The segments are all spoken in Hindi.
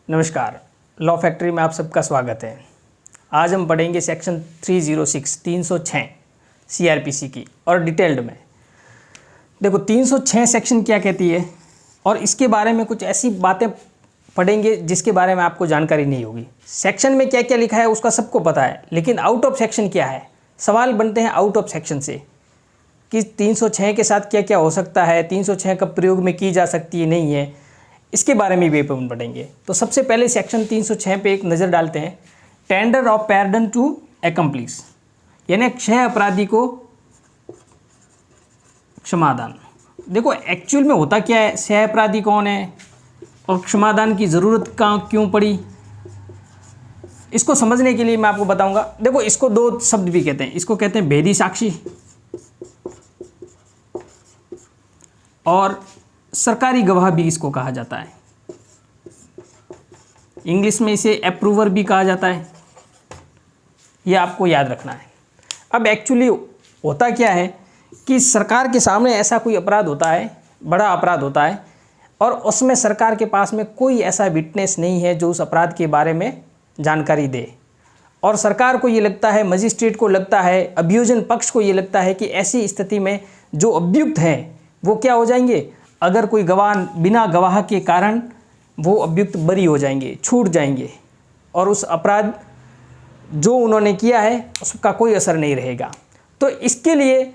नमस्कार, लॉ फैक्ट्री में आप सबका स्वागत है। आज हम पढ़ेंगे सेक्शन 306 सीआरपीसी की और डिटेल्ड में। देखो 306 सेक्शन क्या कहती है और इसके बारे में कुछ ऐसी बातें पढ़ेंगे जिसके बारे में आपको जानकारी नहीं होगी। सेक्शन में क्या क्या लिखा है उसका सबको पता है, लेकिन आउट ऑफ सेक्शन क्या है, सवाल बनते हैं आउट ऑफ सेक्शन से कि 306 के साथ क्या क्या हो सकता है, 306 कब प्रयोग में की जा सकती है, नहीं है, इसके बारे में भी अपन पढ़ेंगे। तो सबसे पहले सेक्शन 306 पे एक नज़र डालते हैं। टेंडर ऑफ पैर्डन टू एक्म्प्लिस, यानी क्षय अपराधी को क्षमादान। देखो एक्चुअल में होता क्या है, क्षय अपराधी कौन है और क्षमादान की ज़रूरत क्यों पड़ी, इसको समझने के लिए मैं आपको बताऊंगा। देखो इसको दो शब्द भी कहते हैं, इसको कहते हैं भेदी साक्षी और सरकारी गवाह भी इसको कहा जाता है। इंग्लिश में इसे अप्रूवर भी कहा जाता है, ये आपको याद रखना है। अब एक्चुअली होता क्या है कि सरकार के सामने ऐसा कोई अपराध होता है, बड़ा अपराध होता है, और उसमें सरकार के पास में कोई ऐसा विटनेस नहीं है जो उस अपराध के बारे में जानकारी दे, और सरकार को ये लगता है, मजिस्ट्रेट को लगता है, अभियोजन पक्ष को ये लगता है कि ऐसी स्थिति में जो अभियुक्त हैं वो क्या हो जाएंगे, अगर कोई गवाह बिना गवाह के कारण वो अभियुक्त बरी हो जाएंगे, छूट जाएंगे, और उस अपराध जो उन्होंने किया है उसका कोई असर नहीं रहेगा। तो इसके लिए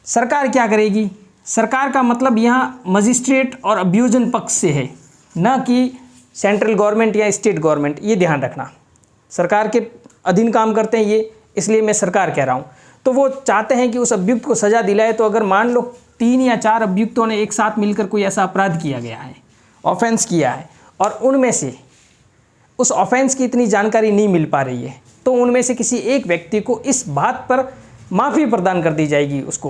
सरकार क्या करेगी, सरकार का मतलब यहाँ मजिस्ट्रेट और अभियोजन पक्ष से है, ना कि सेंट्रल गवर्नमेंट या स्टेट गवर्नमेंट, ये ध्यान रखना। सरकार के अधीन काम करते हैं ये, इसलिए मैं सरकार कह रहा हूँ। तो वो चाहते हैं कि उस अभियुक्त को सज़ा दिलाए। तो अगर मान लो 3 या 4 अभियुक्तों ने एक साथ मिलकर कोई ऐसा अपराध किया गया है, ऑफेंस किया है, और उनमें से उस ऑफेंस की इतनी जानकारी नहीं मिल पा रही है, तो उनमें से किसी एक व्यक्ति को इस बात पर माफ़ी प्रदान कर दी जाएगी, उसको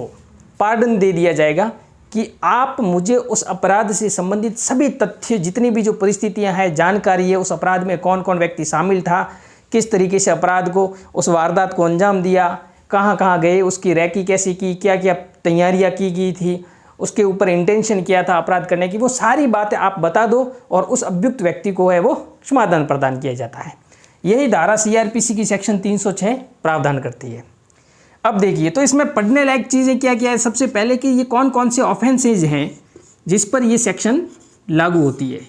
पार्डन दे दिया जाएगा कि आप मुझे उस अपराध से संबंधित सभी तथ्य, जितनी भी जो परिस्थितियां हैं, जानकारी है, उस अपराध में कौन कौन व्यक्ति शामिल था, किस तरीके से अपराध को, उस वारदात को अंजाम दिया, कहाँ कहाँ गए, उसकी रैकी कैसी की, क्या क्या तैयारियाँ की गई थी, उसके ऊपर इंटेंशन किया था अपराध करने की, वो सारी बातें आप बता दो और उस अभियुक्त व्यक्ति को है वो क्षमादान प्रदान किया जाता है। यही धारा सीआरपीसी की सेक्शन 306 प्रावधान करती है। अब देखिए, तो इसमें पढ़ने लायक चीज़ें क्या क्या है। सबसे पहले कि ये कौन कौन से ऑफेंसेज हैं जिस पर ये सेक्शन लागू होती है।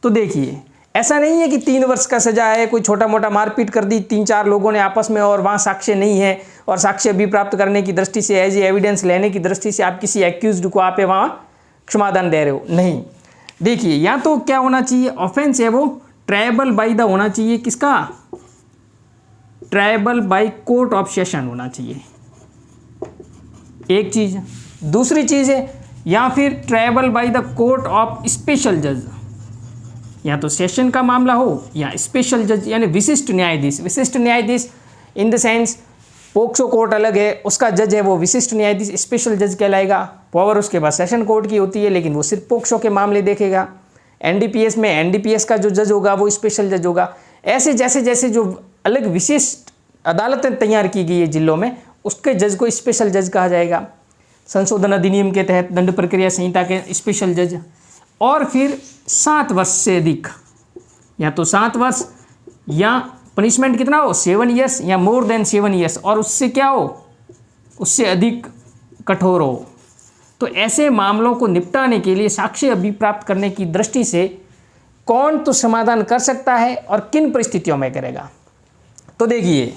तो देखिए, ऐसा नहीं है कि 3 वर्ष का सजा है, कोई छोटा मोटा मारपीट कर दी 3-4 लोगों ने आपस में और वहाँ साक्ष्य नहीं है, और साक्ष्य भी प्राप्त करने की दृष्टि से, एज एविडेंस लेने की दृष्टि से आप किसी एक्यूज्ड को आप वहाँ क्षमादान दे रहे हो, नहीं। देखिए, या तो क्या होना चाहिए, ऑफेंस है वो ट्रायबल बाय द होना चाहिए, किसका, tribal by court of session होना चाहिए, एक चीज़। दूसरी चीज़ है या फिर tribal by the court of special जज, या तो सेशन का मामला हो या स्पेशल जज, यानी विशिष्ट न्यायाधीश। विशिष्ट न्यायाधीश in the sense POCSO court अलग है, उसका जज है वो विशिष्ट न्यायाधीश, स्पेशल जज कहलाएगा। पावर उसके बाद सेशन कोर्ट की होती है, लेकिन वो सिर्फ पोक्सो के मामले देखेगा। एनडीपीएस में एनडीपीएस का जो जज होगा वो स्पेशल जज होगा। ऐसे जैसे जैसे जो अलग विशिष्ट अदालतें तैयार की गई है जिलों में, उसके जज को स्पेशल जज कहा जाएगा। संशोधन अधिनियम के तहत दंड प्रक्रिया संहिता के स्पेशल जज। और फिर 7 वर्ष से अधिक, या तो 7 वर्ष या पनिशमेंट कितना हो, 7 ईयर्स या मोर देन 7 ईयर्स, और उससे क्या हो, उससे अधिक कठोर हो। तो ऐसे मामलों को निपटाने के लिए साक्ष्य अभी प्राप्त करने की दृष्टि से कौन तो समाधान कर सकता है और किन परिस्थितियों में करेगा। तो देखिए,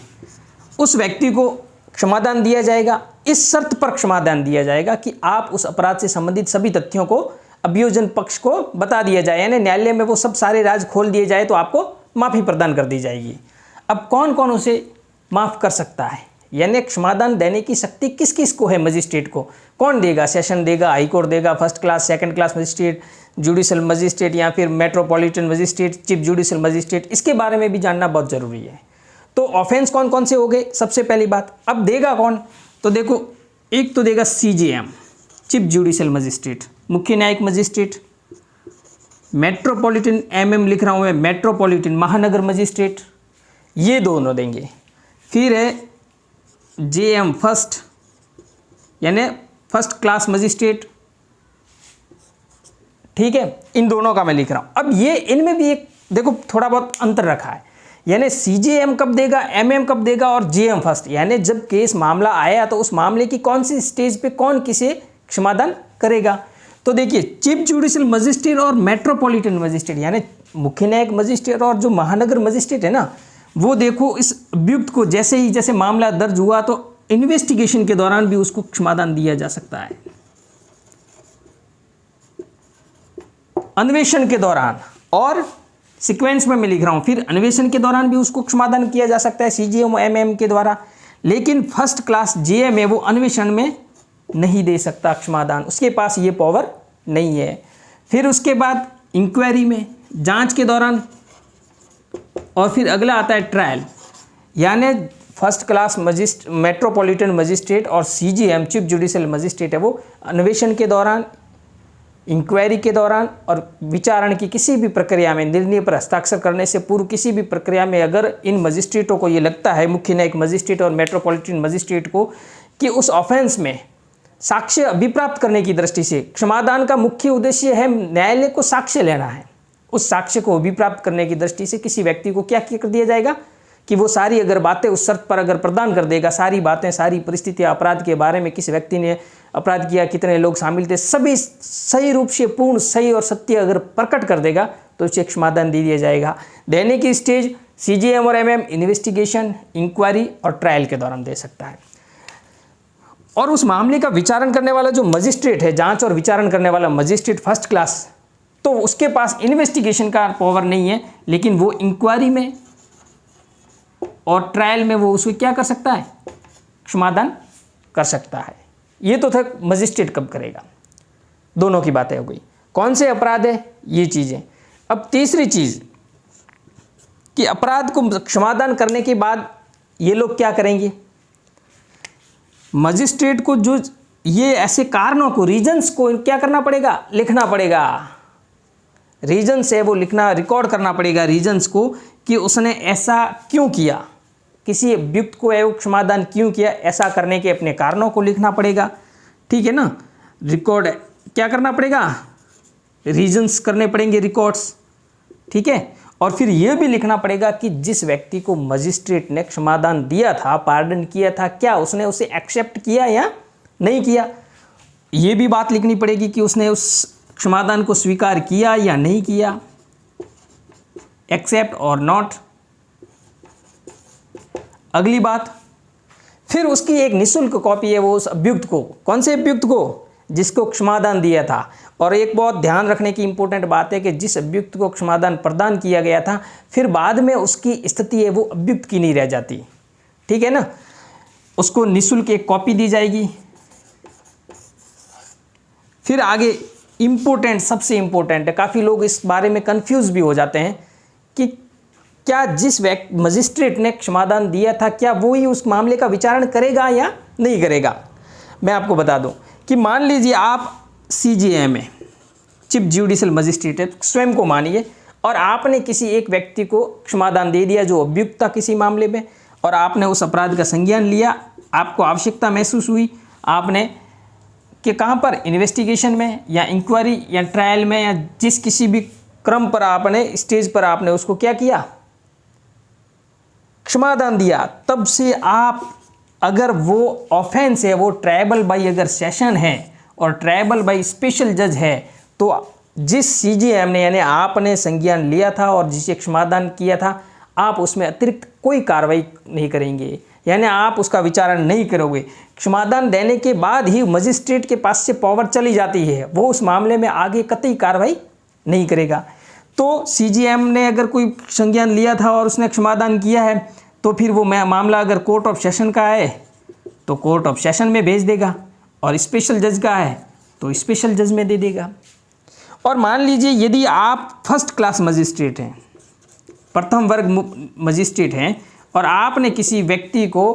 उस व्यक्ति को क्षमादान दिया जाएगा, इस शर्त पर क्षमादान दिया जाएगा कि आप उस अपराध से संबंधित सभी तथ्यों को अभियोजन पक्ष को बता दिया जाए, यानी न्यायालय में वो सब सारे राज खोल दिए जाए तो आपको माफ़ी प्रदान कर दी जाएगी। अब कौन कौन उसे माफ़ कर सकता है, यानी क्षमादान देने की शक्ति किस किस को है, मजिस्ट्रेट को कौन देगा, सेशन देगा, हाई कोर्ट देगा, first class second class magistrate, judicial magistrate, या फिर metropolitan magistrate, chief judicial magistrate, इसके बारे में भी जानना बहुत ज़रूरी है। तो ऑफेंस कौन कौन से हो गए, सबसे पहली बात। अब देगा कौन, तो देखो, एक तो देगा CJM, चीफ जुडिशल मजिस्ट्रेट, मुख्य न्यायिक मजिस्ट्रेट। मेट्रोपॉलिटन MM लिख रहा हूँ मैं, मेट्रोपॉलिटन महानगर मजिस्ट्रेट, ये दोनों देंगे। फिर है JM फर्स्ट, यानी फर्स्ट क्लास मजिस्ट्रेट, ठीक है, इन दोनों का मैं लिख रहा हूँ। अब ये इनमें भी एक देखो थोड़ा बहुत अंतर रखा है, यानी सीजेएम कब देगा, एमएम कब देगा और जेएम फर्स्ट, यानी जब केस मामला आया तो उस मामले की कौन सी स्टेज पे कौन किसे क्षमादान करेगा। तो देखिए चीफ जुडिशियल मजिस्ट्रेट और मेट्रोपॉलिटन मजिस्ट्रेट यानी मुख्य न्यायिक मजिस्ट्रेट और जो महानगर मजिस्ट्रेट है ना, वो देखो इस अभियुक्त को जैसे मामला दर्ज हुआ तो इन्वेस्टिगेशन के दौरान भी उसको क्षमादान दिया जा सकता है, अन्वेषण के दौरान, और सीक्वेंस में मैं लिख रहा हूं, फिर अन्वेषण के दौरान भी उसको क्षमादान किया जा सकता है सीजीएम एमएम के द्वारा, लेकिन फर्स्ट क्लास जेएम है वो अन्वेषण में नहीं दे सकता क्षमादान, उसके पास ये पावर नहीं है। फिर उसके बाद इंक्वायरी में, जांच के दौरान, और फिर अगला आता है ट्रायल, यानी फर्स्ट क्लास मेट्रोपॉलिटन मजिस्ट्रेट और सीजीएम चीफ जुडिशियल मजिस्ट्रेट है वो अन्वेषण के दौरान, इंक्वायरी के दौरान और विचारण की किसी भी प्रक्रिया में निर्णय पर हस्ताक्षर करने से पूर्व किसी भी प्रक्रिया में अगर इन मजिस्ट्रेटों को ये लगता है, मुख्य न्यायिक मजिस्ट्रेट और मेट्रोपॉलिटन मजिस्ट्रेट को, कि उस ऑफेंस में साक्ष्य अभिप्राप्त करने की दृष्टि से क्षमादान का मुख्य उद्देश्य है न्यायालय को साक्ष्य लेना है, उस साक्ष्य को अभिप्राप्त करने की दृष्टि से किसी व्यक्ति को क्या कर दिया जाएगा कि वो सारी अगर बातें उस शर्त पर अगर प्रदान कर देगा, सारी बातें, सारी परिस्थितियां, अपराध के बारे में, किस व्यक्ति ने अपराध किया, कितने लोग शामिल थे, सभी सही रूप से पूर्ण सही और सत्य अगर प्रकट कर देगा तो उसे क्षमादान दे दिया जाएगा। देने की स्टेज सीजीएम और एमएम इन्वेस्टिगेशन, इंक्वायरी और ट्रायल के दौरान दे सकता है। और उस मामले का विचारण करने वाला जो मजिस्ट्रेट है, जांच और विचारण करने वाला मजिस्ट्रेट फर्स्ट क्लास, तो उसके पास इन्वेस्टिगेशन का पावर नहीं है, लेकिन वो इंक्वायरी में और ट्रायल में वो उसको क्या कर सकता है, क्षमादान कर सकता है। ये तो था मजिस्ट्रेट कब करेगा, दोनों की बातें हो गई। कौन से अपराध है ये चीज़ें। अब तीसरी चीज़ कि अपराध को क्षमादान करने के बाद ये लोग क्या करेंगे, मजिस्ट्रेट को जो ये ऐसे कारणों को, रीजंस को क्या करना पड़ेगा, लिखना पड़ेगा। रीजंस है वो लिखना, रिकॉर्ड करना पड़ेगा रीजंस को कि उसने ऐसा क्यों किया, किसी अभियुक्त को एवं क्षमादान क्यों किया, ऐसा करने के अपने कारणों को लिखना पड़ेगा। ठीक है ना, रिकॉर्ड क्या करना पड़ेगा, रीजंस करने पड़ेंगे, रिकॉर्ड्स। ठीक है, और फिर यह भी लिखना पड़ेगा कि जिस व्यक्ति को मजिस्ट्रेट ने क्षमादान दिया था, पार्डन किया था, क्या उसने उसे एक्सेप्ट किया या नहीं किया। ये भी बात लिखनी पड़ेगी कि उसने उस क्षमादान को स्वीकार किया या नहीं किया, एक्सेप्ट और नॉट। अगली बात, फिर उसकी एक निःशुल्क कॉपी है वो उस अभियुक्त को, कौन से अभियुक्त को, जिसको क्षमादान दिया था। और एक बहुत ध्यान रखने की इंपॉर्टेंट बात है कि जिस अभियुक्त को क्षमादान प्रदान किया गया था, फिर बाद में उसकी स्थिति है वो अभियुक्त की नहीं रह जाती। ठीक है ना, उसको निःशुल्क एक कॉपी दी जाएगी। फिर आगे इम्पोर्टेंट, सबसे इम्पोर्टेंट है, काफ़ी लोग इस बारे में कंफ्यूज भी हो जाते हैं कि क्या जिस मजिस्ट्रेट ने क्षमादान दिया था क्या वो ही उस मामले का विचारण करेगा या नहीं करेगा। मैं आपको बता दूं कि मान लीजिए आप सीजीएम में चीफ जुडिशियल मजिस्ट्रेट है, स्वयं को मानिए, और आपने किसी एक व्यक्ति को क्षमादान दे दिया जो अभियुक्त था किसी मामले में, और आपने उस अपराध का संज्ञान लिया, आपको आवश्यकता महसूस हुई, आपने कि कहाँ पर, इन्वेस्टिगेशन में या इंक्वायरी या ट्रायल में या जिस किसी भी क्रम पर आपने, स्टेज पर आपने उसको क्या किया, क्षमादान दिया। तब से आप, अगर वो ऑफेंस है वो ट्रायबल बाई अगर सेशन है और ट्रायबल बाई स्पेशल जज है, तो जिस सीजीएम ने यानी आपने संज्ञान लिया था और जिसे क्षमादान किया था, आप उसमें अतिरिक्त कोई कार्रवाई नहीं करेंगे, यानी आप उसका विचारण नहीं करोगे। क्षमादान देने के बाद ही मजिस्ट्रेट के पास से पावर चली जाती है, वो उस मामले में आगे कतई कार्रवाई नहीं करेगा। तो सीजीएम ने अगर कोई संज्ञान लिया था और उसने क्षमादान किया है, तो फिर वो मामला अगर कोर्ट ऑफ सेशन का है तो कोर्ट ऑफ सेशन में भेज देगा, और स्पेशल जज का है तो स्पेशल जज में दे देगा। और मान लीजिए यदि आप फर्स्ट क्लास मजिस्ट्रेट हैं, प्रथम वर्ग मजिस्ट्रेट हैं, और आपने किसी व्यक्ति को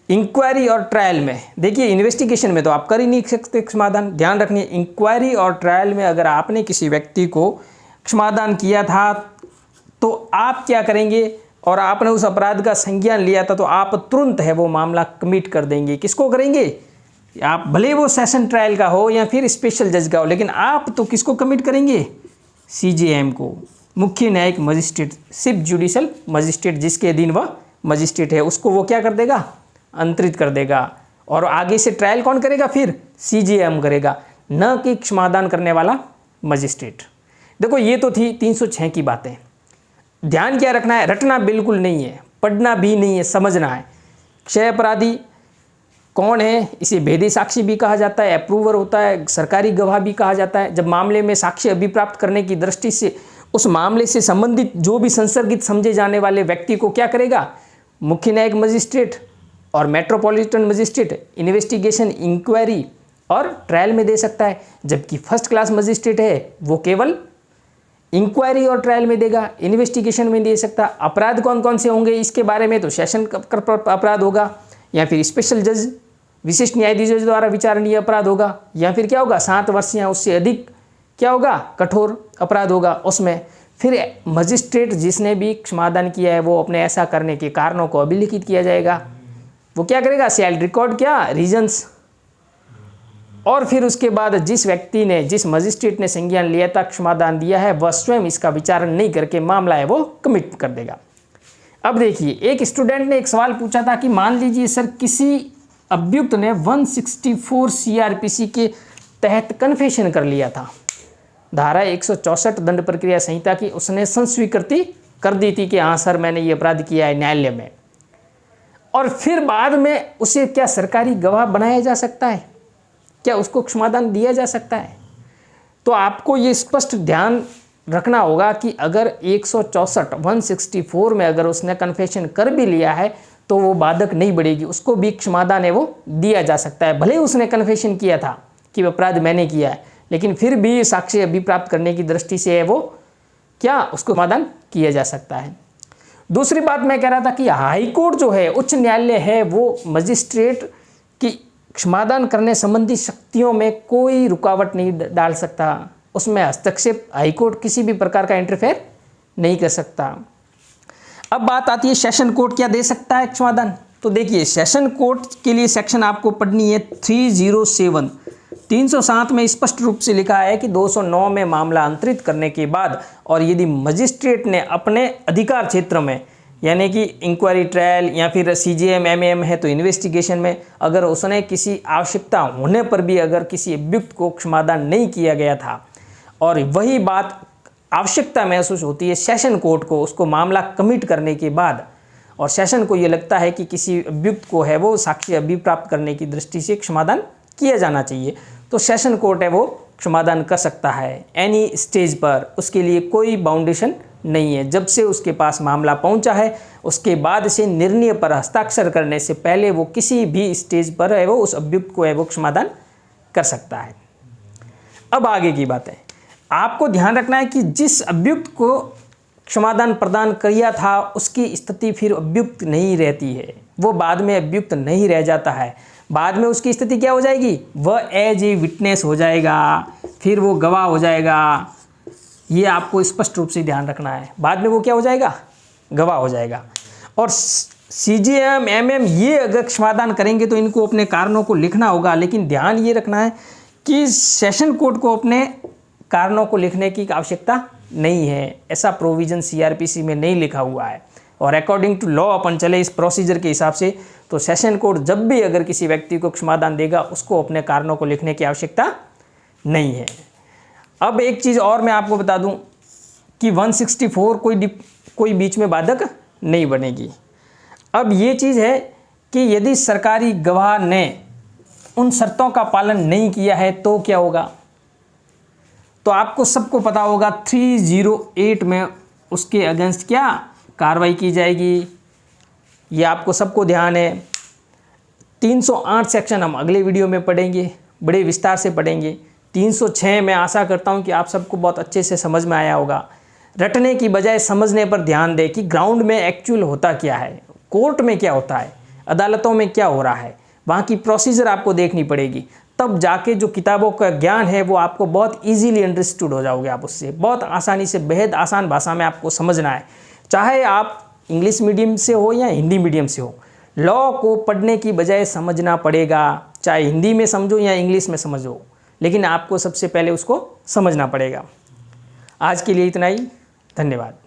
इंक्वायरी और ट्रायल में, देखिए इन्वेस्टिगेशन में तो आप कर ही नहीं सकते क्षमादान, ध्यान रखिए, इंक्वायरी और ट्रायल में अगर आपने किसी व्यक्ति को क्षमादान किया था तो आप क्या करेंगे, और आपने उस अपराध का संज्ञान लिया था, तो आप तुरंत है वो मामला कमिट कर देंगे। किसको करेंगे, आप भले वो सेशन ट्रायल का हो या फिर स्पेशल जज का हो, लेकिन आप तो किसको कमिट करेंगे, सीजीएम को। मुख्य न्यायिक मजिस्ट्रेट, सिर्फ जुडिशल मजिस्ट्रेट जिसके अधीन वह मजिस्ट्रेट है उसको वो क्या कर देगा, अंतरित कर देगा। और आगे से ट्रायल कौन करेगा, फिर CJM करेगा, न कि क्षमादान करने वाला मजिस्ट्रेट। देखो ये तो थी 306 की बातें। ध्यान क्या रखना है, रटना बिल्कुल नहीं है, पढ़ना भी नहीं है, समझना है। क्षय अपराधी कौन है, इसे भेदी साक्षी भी कहा जाता है, अप्रूवर होता है, सरकारी गवाह भी कहा जाता है। जब मामले में साक्ष्य अभिप्राप्त करने की दृष्टि से उस मामले से संबंधित जो भी संसर्गित समझे जाने वाले व्यक्ति को क्या करेगा, मुख्य न्यायिक मजिस्ट्रेट और मेट्रोपॉलिटन मजिस्ट्रेट इन्वेस्टिगेशन, इंक्वायरी और ट्रायल में दे सकता है। जबकि फर्स्ट क्लास मजिस्ट्रेट है वो केवल इंक्वायरी और ट्रायल में देगा, इन्वेस्टिगेशन में दे सकता। अपराध कौन कौन से होंगे इसके बारे में तो सेशन अपराध होगा, या फिर स्पेशल जज विशिष्ट न्यायाधीश द्वारा विचारणीय अपराध होगा, या फिर क्या होगा 7 वर्ष या उससे अधिक क्या होगा, कठोर अपराध होगा उसमें। फिर मजिस्ट्रेट जिसने भी क्षमादान किया है वो अपने ऐसा करने के कारणों को अभिलिखित किया जाएगा। वो क्या करेगा, सेल रिकॉर्ड, क्या रीजंस। और फिर उसके बाद जिस व्यक्ति ने, जिस मजिस्ट्रेट ने संज्ञान लिया था, क्षमादान दिया है, वह स्वयं इसका विचारण नहीं करके मामला है वो कमिट कर देगा। अब देखिए, एक स्टूडेंट ने एक सवाल पूछा था कि मान लीजिए सर किसी अभियुक्त ने 164 CRPC के तहत कन्फेशन कर लिया था, धारा 164 दंड प्रक्रिया संहिता की उसने संस्वीकृति कर दी थी कि हाँ सर मैंने ये अपराध किया है न्यायालय में, और फिर बाद में उसे क्या सरकारी गवाह बनाया जा सकता है, क्या उसको क्षमादान दिया जा सकता है? तो आपको ये स्पष्ट ध्यान रखना होगा कि अगर 164 में अगर उसने कन्फेशन कर भी लिया है तो वो बाधक नहीं बढ़ेगी, उसको भी क्षमादान है वो दिया जा सकता है। भले ही उसने कन्फेशन किया था कि अपराध मैंने किया है, लेकिन फिर भी साक्ष्य अभिप्राप्त करने की दृष्टि से है वो क्या, उसको क्षमादान किया जा सकता है। दूसरी बात मैं कह रहा था कि हाईकोर्ट जो है, उच्च न्यायालय है, वो मजिस्ट्रेट की क्षमादान करने संबंधी शक्तियों में कोई रुकावट नहीं डाल सकता, उसमें हस्तक्षेप हाईकोर्ट किसी भी प्रकार का इंटरफेयर नहीं कर सकता। अब बात आती है सेशन कोर्ट क्या दे सकता है क्षमादान। तो देखिए, सेशन कोर्ट के लिए सेक्शन आपको पढ़नी है 307। 307 में स्पष्ट रूप से लिखा है कि 209 में मामला अंतरित करने के बाद और यदि मजिस्ट्रेट ने अपने अधिकार क्षेत्र में, यानी कि इंक्वायरी, ट्रायल या फिर CJM MAM है तो इन्वेस्टिगेशन में, अगर उसने किसी आवश्यकता होने पर भी अगर किसी अभियुक्त को क्षमादान नहीं किया गया था और वही बात आवश्यकता महसूस होती है सेशन कोर्ट को उसको मामला कमिट करने के बाद, और सेशन को ये लगता है कि किसी अभियुक्त को है वो साक्ष्य अभिप्राप्त करने की दृष्टि से क्षमादान किया जाना चाहिए, तो सेशन कोर्ट है वो क्षमादान कर सकता है एनी स्टेज पर। उसके लिए कोई बाउंडेशन नहीं है। जब से उसके पास मामला पहुंचा है उसके बाद से निर्णय पर हस्ताक्षर करने से पहले वो किसी भी स्टेज पर है वो उस अभियुक्त को है वो क्षमादान कर सकता है। अब आगे की बात है, आपको ध्यान रखना है कि जिस अभियुक्त को क्षमादान प्रदान किया था उसकी स्थिति फिर अभियुक्त नहीं रहती है, वो बाद में अभियुक्त नहीं रह जाता है। बाद में उसकी स्थिति क्या हो जाएगी, वह एज ए विटनेस हो जाएगा, फिर वो गवाह हो जाएगा। ये आपको स्पष्ट रूप से ध्यान रखना है, बाद में वो क्या हो जाएगा, गवाह हो जाएगा। और CJM MM ये अगर क्षमादान करेंगे तो इनको अपने कारणों को लिखना होगा, लेकिन ध्यान ये रखना है कि सेशन कोर्ट को अपने कारणों को लिखने की आवश्यकता नहीं है, ऐसा प्रोविज़न CRPC में नहीं लिखा हुआ है। और अकॉर्डिंग टू लॉ अपन चले इस प्रोसीजर के हिसाब से, तो सेशन कोर्ट जब भी अगर किसी व्यक्ति को क्षमादान देगा उसको अपने कारणों को लिखने की आवश्यकता नहीं है। अब एक चीज़ और मैं आपको बता दूं कि 164 कोई बीच में बाधक नहीं बनेगी। अब ये चीज़ है कि यदि सरकारी गवाह ने उन शर्तों का पालन नहीं किया है तो क्या होगा, तो आपको सबको पता होगा 308 में उसके अगेंस्ट क्या कार्रवाई की जाएगी, ये आपको सबको ध्यान है। 308 सेक्शन हम अगले वीडियो में पढ़ेंगे, बड़े विस्तार से पढ़ेंगे। 306 मैं आशा करता हूं कि आप सबको बहुत अच्छे से समझ में आया होगा। रटने की बजाय समझने पर ध्यान दें कि ग्राउंड में एक्चुअल होता क्या है, कोर्ट में क्या होता है, अदालतों में क्या हो रहा है, वहाँ की प्रोसीजर आपको देखनी पड़ेगी। तब जाके जो किताबों का ज्ञान है वो आपको बहुत ईजीली अंडरस्टूड हो जाओगे, आप उससे बहुत आसानी से बेहद आसान भाषा में आपको समझना है। चाहे आप इंग्लिश मीडियम से हो या हिंदी मीडियम से हो, लॉ को पढ़ने की बजाय समझना पड़ेगा, चाहे हिंदी में समझो या इंग्लिश में समझो, लेकिन आपको सबसे पहले उसको समझना पड़ेगा। आज के लिए इतना ही। धन्यवाद।